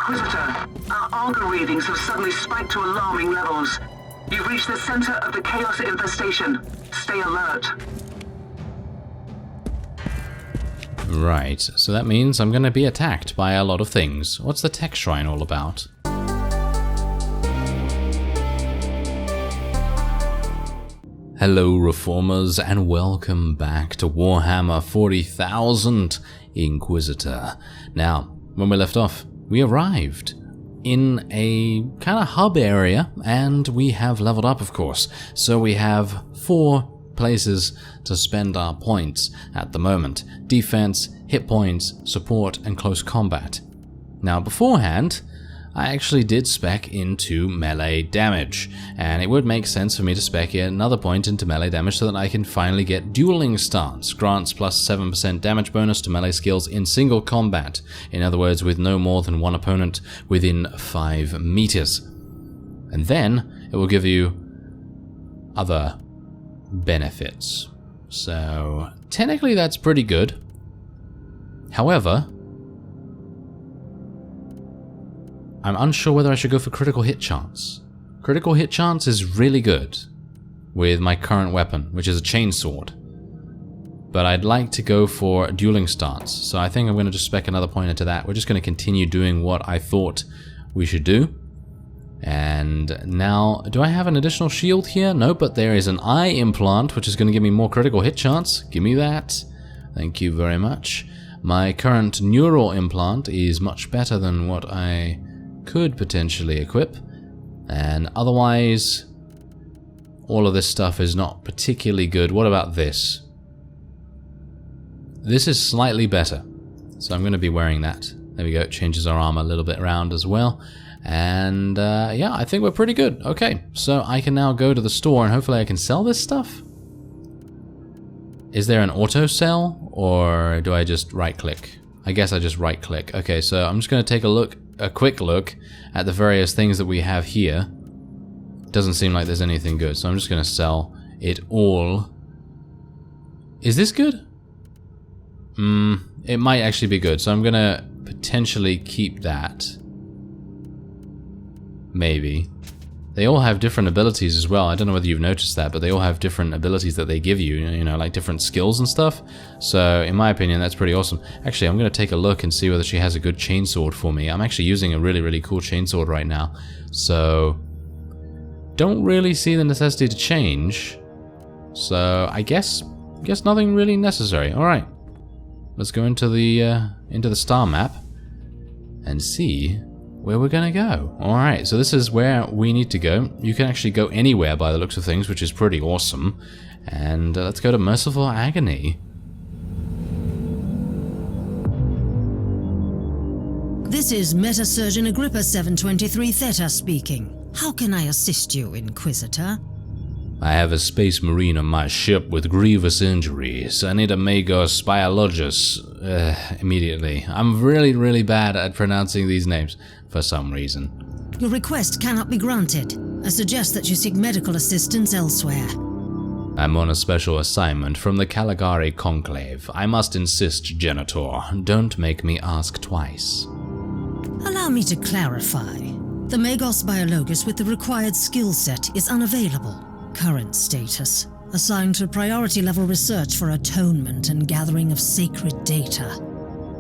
Inquisitor, our auger readings have suddenly spiked to alarming levels. You've reached the center of the Chaos infestation. Stay alert. Right, so that means I'm going to be attacked by a lot of things. What's the tech shrine all about? Hello Reformers, and welcome back to Warhammer 40,000 Inquisitor. Now, when we left off, we arrived in a kind of hub area, and we have leveled up, of course. So we have 4 places to spend our points at the moment: defense, hit points, support, and close combat. Now beforehand, I actually did spec into melee damage, and it would make sense for me to spec another point into melee damage so that I can finally get dueling stance. Grants plus 7% damage bonus to melee skills in single combat. In other words, with no more than one opponent within 5 meters. And then it will give you other benefits. So technically that's pretty good. However, I'm unsure whether I should go for critical hit chance. Critical hit chance is really good with my current weapon, which is a chainsword. But I'd like to go for dueling stance, so I think I'm going to just spec another point into that. We're just going to continue doing what I thought we should do. And now, do I have an additional shield here? No, but there is an eye implant, which is going to give me more critical hit chance. Give me that. Thank you very much. My current neural implant is much better than what I could potentially equip. And otherwise, all of this stuff is not particularly good. What about this? This is slightly better. So I'm going to be wearing that. There we go. It changes our armor a little bit around as well. And yeah, I think we're pretty good. Okay, so I can now go to the store and hopefully I can sell this stuff. Is there an auto sell, or do I just right click? I guess I just right click. Okay, so I'm just going to take a quick look at the various things that we have here. Doesn't seem like there's anything good, so I'm just going to sell it all. Is this good? It might actually be good, so I'm going to potentially keep that. Maybe. They all have different abilities as well. I don't know whether you've noticed that, but they all have different abilities that they give you, you know, like different skills and stuff. So, in my opinion, that's pretty awesome. Actually, I'm going to take a look and see whether she has a good chainsword for me. I'm actually using a really, really cool chainsword right now. So, don't really see the necessity to change. So, I guess nothing really necessary. Alright. Let's go into the star map and see where we're gonna go. Alright, so this is where we need to go. You can actually go anywhere by the looks of things, which is pretty awesome. And let's go to Merciful Agony. This is Meta-Surgeon Agrippa 723 Theta speaking. How can I assist you, Inquisitor? I have a space marine on my ship with grievous injuries. I need a Magos Biologus immediately. I'm really, really bad at pronouncing these names for some reason. Your request cannot be granted. I suggest that you seek medical assistance elsewhere. I'm on a special assignment from the Caligari Conclave. I must insist, Genitor. Don't make me ask twice. Allow me to clarify. The Magos Biologus with the required skill set is unavailable. Current status: assigned to priority level research for atonement and gathering of sacred data.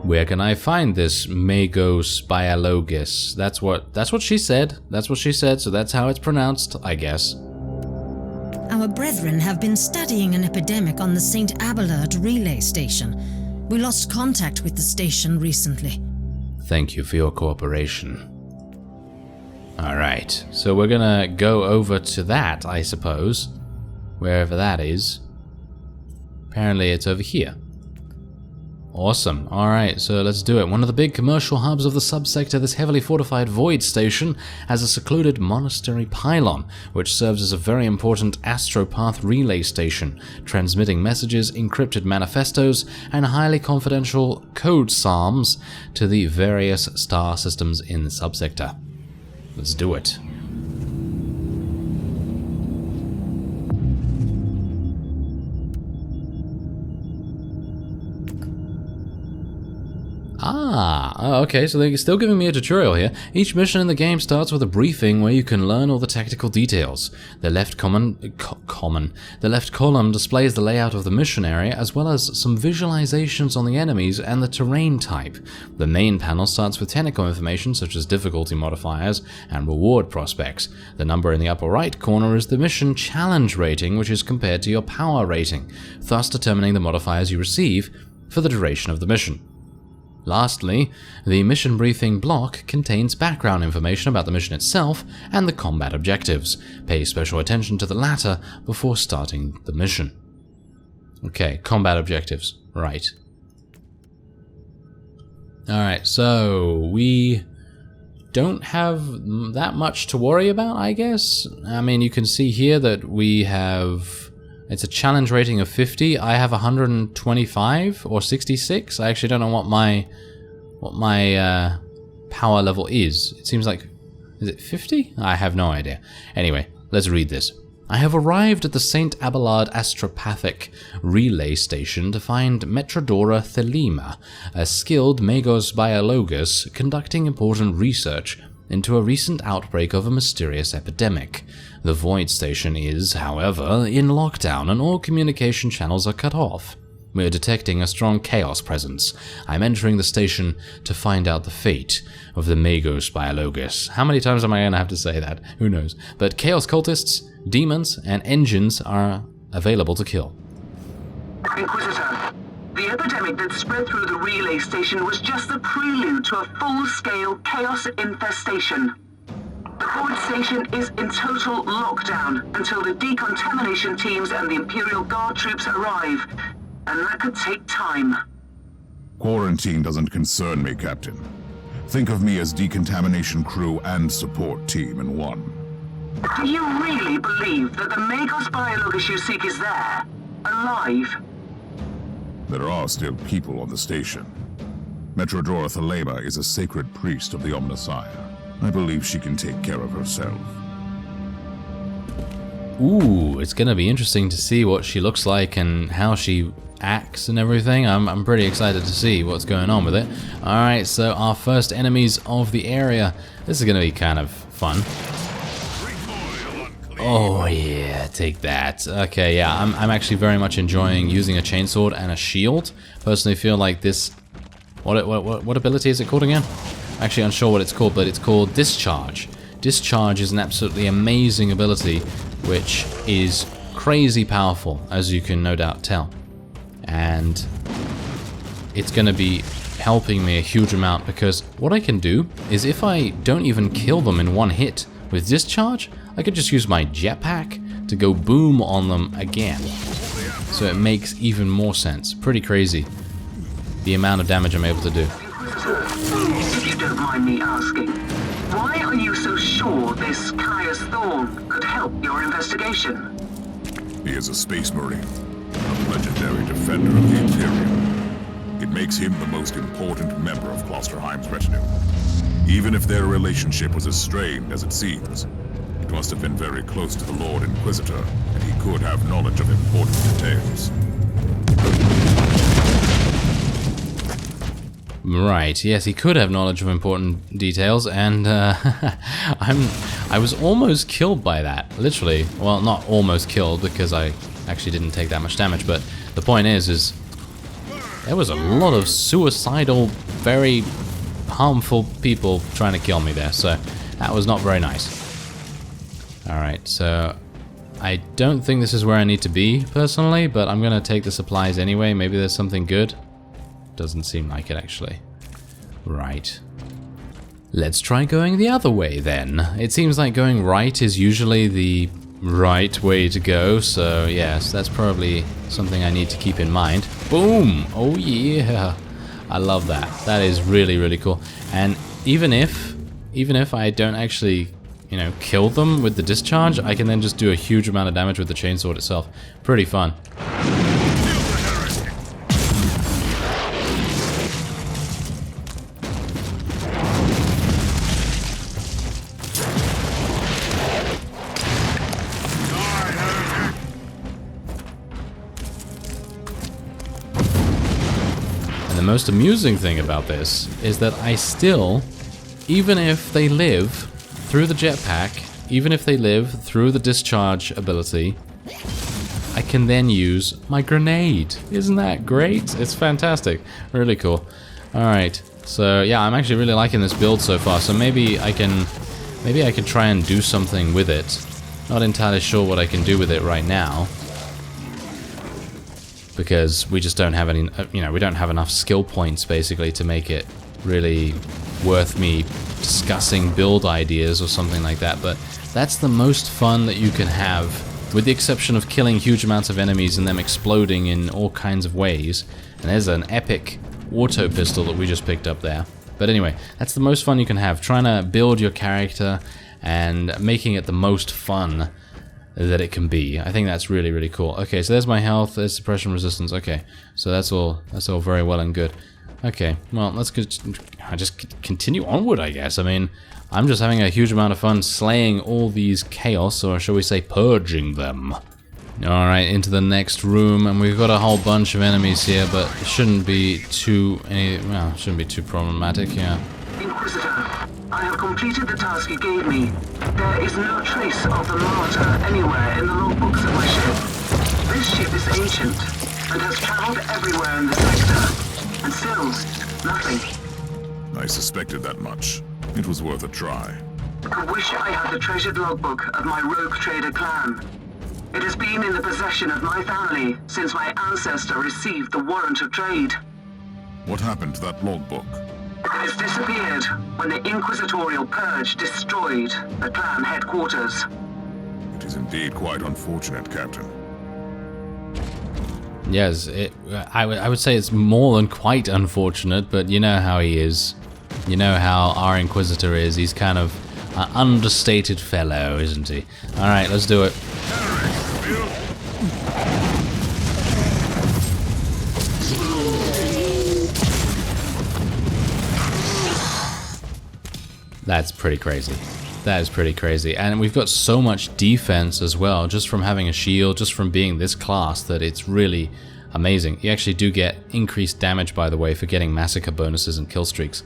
Where can I find this Magos Biologus? That's what she said. That's what she said, so that's how it's pronounced, I guess. Our brethren have been studying an epidemic on the St. Abelard relay station. We lost contact with the station recently. Thank you for your cooperation. Alright, so we're gonna go over to that, I suppose. Wherever that is. Apparently it's over here. Awesome. Alright, so let's do it. One of the big commercial hubs of the subsector, this heavily fortified void station has a secluded monastery pylon, which serves as a very important astropath relay station, transmitting messages, encrypted manifestos, and highly confidential code psalms to the various star systems in the subsector. Let's do it. Ah, Okay, so they're still giving me a tutorial here. Each mission in the game starts with a briefing where you can learn all the tactical details. The left the left column displays the layout of the mission area, as well as some visualizations on the enemies and the terrain type. The main panel starts with technical information such as difficulty modifiers and reward prospects. The number in the upper right corner is the mission challenge rating, which is compared to your power rating, thus determining the modifiers you receive for the duration of the mission. Lastly, the mission briefing block contains background information about the mission itself and the combat objectives. Pay special attention to the latter before starting the mission. Okay, combat objectives. Right. Alright, so we don't have that much to worry about, I guess. I mean, you can see here that we have... It's a challenge rating of 50. I have 125 or 66. I actually don't know what my power level is. It seems like... Is it 50? I have no idea. Anyway, let's read this. I have arrived at the St. Abelard Astropathic relay station to find Metrodora Thelema, a skilled Magos Biologus, conducting important research into a recent outbreak of a mysterious epidemic. The Void Station is, however, in lockdown and all communication channels are cut off. We are detecting a strong chaos presence. I'm entering the station to find out the fate of the Magos Biologus. How many times am I going to have to say that? Who knows? But chaos cultists, demons, and engines are available to kill. Inquisitor, the epidemic that spread through the relay station was just the prelude to a full-scale chaos infestation. The Void Station is in total lockdown until the decontamination teams and the Imperial Guard troops arrive, and that could take time. Quarantine doesn't concern me, Captain. Think of me as decontamination crew and support team in one. Do you really believe that the Magos Biologus you seek is there, alive? There are still people on the station. Metrodora Thelema is a sacred priest of the Omnissiah. I believe she can take care of herself. Ooh, it's gonna be interesting to see what she looks like and how she acts and everything. I'm pretty excited to see what's going on with it. Alright, so our first enemies of the area. This is gonna be kind of fun. Oh yeah, take that. Okay, yeah, I'm actually very much enjoying using a chainsword and a shield. Personally feel like this... What ability is it called again? Actually unsure what it's called, but it's called Discharge. Discharge is an absolutely amazing ability, which is crazy powerful, as you can no doubt tell. And it's going to be helping me a huge amount, because what I can do is if I don't even kill them in one hit with Discharge, I could just use my jetpack to go boom on them again. So it makes even more sense. Pretty crazy, the amount of damage I'm able to do. If you don't mind me asking, why are you so sure this Caius Thorn could help your investigation? He is a space marine, a legendary defender of the Imperium. It makes him the most important member of Klosterheim's retinue. Even if their relationship was as strained as it seems, it must have been very close to the Lord Inquisitor, and he could have knowledge of important details. Right, yes, he could have knowledge of important details, and I was almost killed by that, literally. Well, not almost killed, because I actually didn't take that much damage, but the point is there was a lot of suicidal, very harmful people trying to kill me there, so that was not very nice. Alright, so I don't think this is where I need to be, personally, but I'm gonna take the supplies anyway. Maybe there's something good. Doesn't seem like it, actually. Right. Let's try going the other way, then. It seems like going right is usually the right way to go, so yes, that's probably something I need to keep in mind. Boom! Oh yeah! I love that. That is really, really cool. And even if I don't actually, you know, kill them with the discharge, I can then just do a huge amount of damage with the chainsword itself. Pretty fun. The most amusing thing about this is that I still, even if they live through the jetpack, even if they live through the discharge ability, I can then use my grenade. Isn't that great? It's fantastic. Really cool. Alright, so yeah, I'm actually really liking this build so far, so maybe I can try and do something with it. Not entirely sure what I can do with it right now, because we just don't have any, we don't have enough skill points basically to make it really worth me discussing build ideas or something like that. But that's the most fun that you can have, with the exception of killing huge amounts of enemies and them exploding in all kinds of ways. And there's an epic auto pistol that we just picked up there. But anyway, that's the most fun you can have, trying to build your character and making it the most fun that it can be. I think that's really, really cool. Okay, so there's my health, there's suppression resistance. Okay, so that's all very well and good. Okay, well, let's just continue onward, I guess. I mean, I'm just having a huge amount of fun slaying all these chaos, or shall we say purging them. Alright, into the next room, and we've got a whole bunch of enemies here, but it shouldn't be too problematic, yeah. Inquisitor, I have completed the task you gave me. There is no trace of the Martyr anywhere in the logbooks of my ship. This ship is ancient, and has traveled everywhere in the sector, and still, nothing. I suspected that much. It was worth a try. I wish I had the treasured logbook of my rogue trader clan. It has been in the possession of my family since my ancestor received the warrant of trade. What happened to that logbook? It has disappeared when the Inquisitorial Purge destroyed the clan headquarters. It is indeed quite unfortunate, Captain. Yes, I would say it's more than quite unfortunate, but you know how he is. You know how our Inquisitor is. He's kind of an understated fellow, isn't he? Alright, let's do it. That's pretty crazy. That is pretty crazy. And we've got so much defense as well, just from having a shield, just from being this class, that it's really amazing. You actually do get increased damage, by the way, for getting massacre bonuses and kill streaks.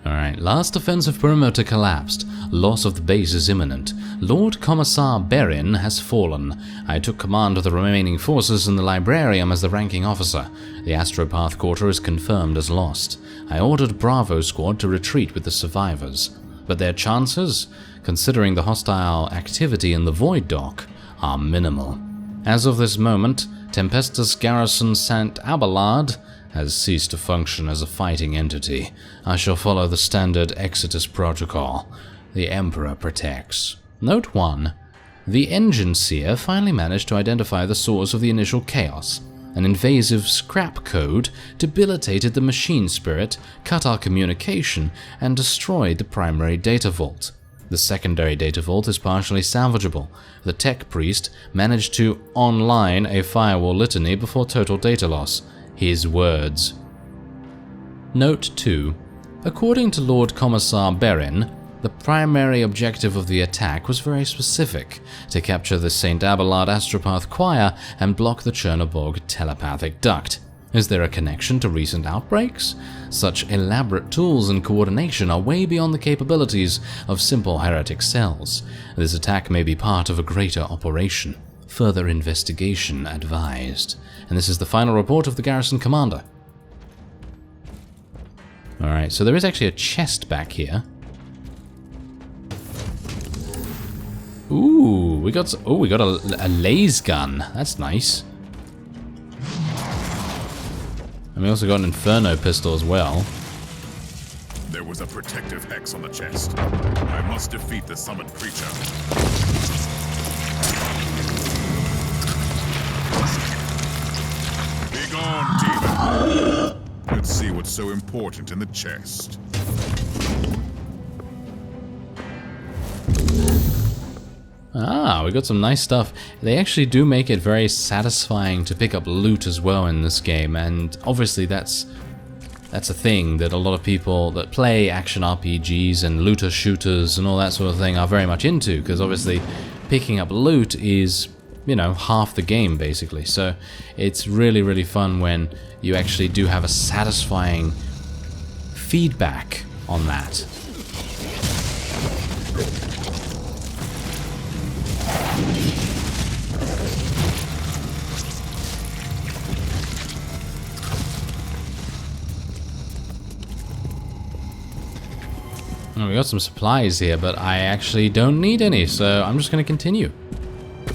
Alright, last defensive perimeter collapsed. Loss of the base is imminent. Lord Commissar Berin has fallen. I took command of the remaining forces in the Librarium as the ranking officer. The Astropath Quarter is confirmed as lost. I ordered Bravo Squad to retreat with the survivors. But their chances, considering the hostile activity in the Void Dock, are minimal. As of this moment, Tempestus Garrison St. Abelard has ceased to function as a fighting entity. I shall follow the standard Exodus protocol. The Emperor protects. Note 1. The Engine Seer finally managed to identify the source of the initial chaos. An invasive scrap code debilitated the machine spirit, cut our communication, and destroyed the primary data vault. The secondary data vault is partially salvageable. The tech priest managed to online a firewall litany before total data loss. His words. Note 2. According to Lord Commissar Berin, the primary objective of the attack was very specific: to capture the St. Abelard Astropath Choir and block the Chernobog telepathic duct. Is there a connection to recent outbreaks? Such elaborate tools and coordination are way beyond the capabilities of simple heretic cells. This attack may be part of a greater operation. Further investigation advised. And this is the final report of the garrison commander. Alright, so there is actually a chest back here. Ooh, we got a laser gun. That's nice. And we also got an Inferno pistol as well. There was a protective hex on the chest. I must defeat the summoned creature. Begone, demon! Let's see what's so important in the chest. Ah, we got some nice stuff. They actually do make it very satisfying to pick up loot as well in this game, and obviously that's a thing that a lot of people that play action RPGs and looter shooters and all that sort of thing are very much into, because obviously picking up loot is you know, half the game basically. So it's really, really fun when you actually do have a satisfying feedback on that. We got some supplies here, but I actually don't need any, so I'm just going to continue.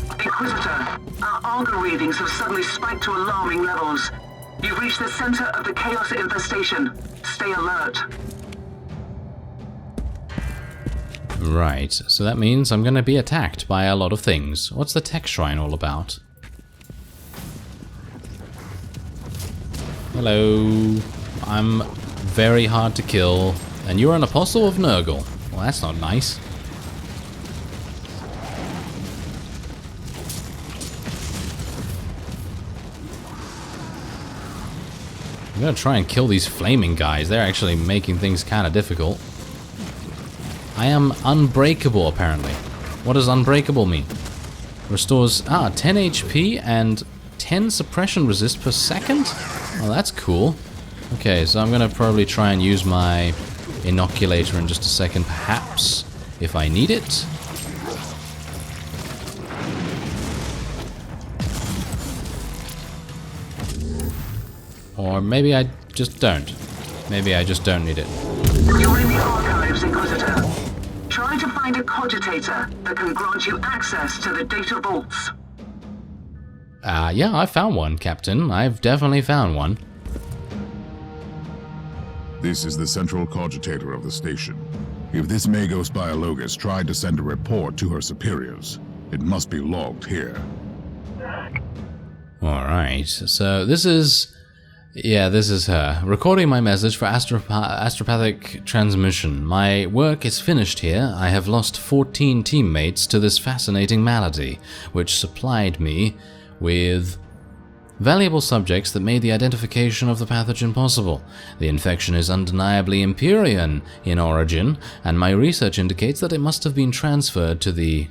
Inquisitor, our Argo readings have suddenly spiked to alarming levels. You've reached the center of the Chaos infestation. Stay alert. Right, so that means I'm going to be attacked by a lot of things. What's the tech shrine all about? Hello. I'm very hard to kill. And you're an apostle of NURGLE. Well, that's not nice. I'm gonna try and kill these flaming guys. They're actually making things kind of difficult. I am unbreakable, apparently. What does unbreakable mean? Restores 10 HP and 10 suppression resist per second? Well, that's cool. Okay, so I'm gonna probably try and use my inoculator in just a second, perhaps, if I need it. Or maybe I just don't. Maybe I just don't need it. You're in the archives, Inquisitor. Try to find a cogitator that can grant you access to the data vaults. Yeah, I found one, Captain. I've definitely found one. This is the central cogitator of the station. If this Magos Biologus tried to send a report to her superiors, it must be logged here. Alright, so this is... yeah, this is her. Recording my message for astropathic transmission. My work is finished here. I have lost 14 teammates to this fascinating malady, which supplied me with valuable subjects that made the identification of the pathogen possible. The infection is undeniably Empyrean in origin, and my research indicates that it must have been transferred to the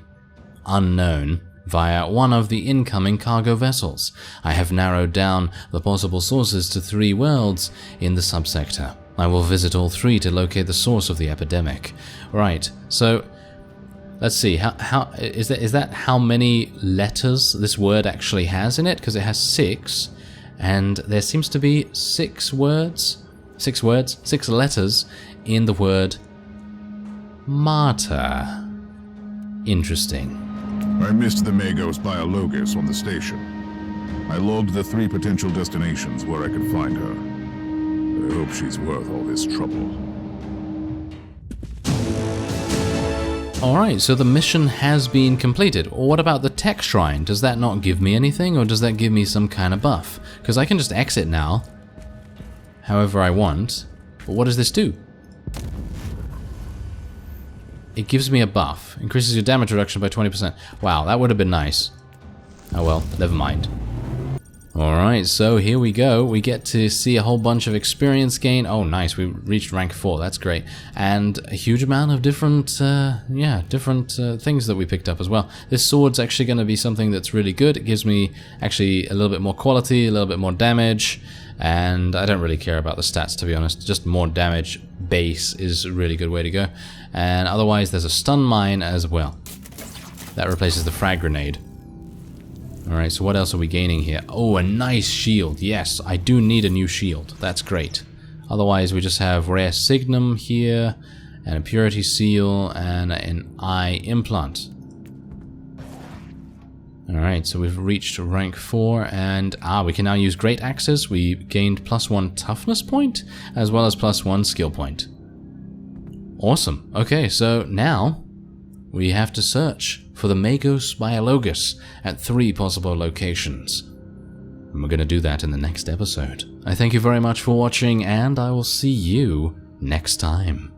unknown via one of the incoming cargo vessels. I have narrowed down the possible sources to 3 worlds in the subsector. I will visit all 3 to locate the source of the epidemic. Right, so let's see, how is that how many letters this word actually has in it? Because it has 6, and there seems to be 6 letters in the word martyr. Interesting. I missed the Magos Biologus on the station. I logged the 3 potential destinations where I could find her. I hope she's worth all this trouble. Alright, so the mission has been completed. What about the tech shrine? Does that not give me anything, or does that give me some kind of buff? Because I can just exit now, however I want. But what does this do? It gives me a buff. Increases your damage reduction by 20%. Wow, that would have been nice. Oh well, never mind. Alright, so here we go. We get to see a whole bunch of experience gain. Oh, nice. We reached rank 4. That's great. And a huge amount of different things that we picked up as well. This sword's actually going to be something that's really good. It gives me actually a little bit more quality, a little bit more damage. And I don't really care about the stats, to be honest. Just more damage base is a really good way to go. And otherwise, there's a stun mine as well. That replaces the frag grenade. Alright, so what else are we gaining here? Oh, a nice shield. Yes, I do need a new shield. That's great. Otherwise, we just have rare signum here, and a purity seal, and an eye implant. Alright, so we've reached rank 4, and we can now use great axes. We gained +1 toughness point, as well as +1 skill point. Awesome. Okay, so now we have to search for the Magos Biologus at 3 possible locations. And we're going to do that in the next episode. I thank you very much for watching, and I will see you next time.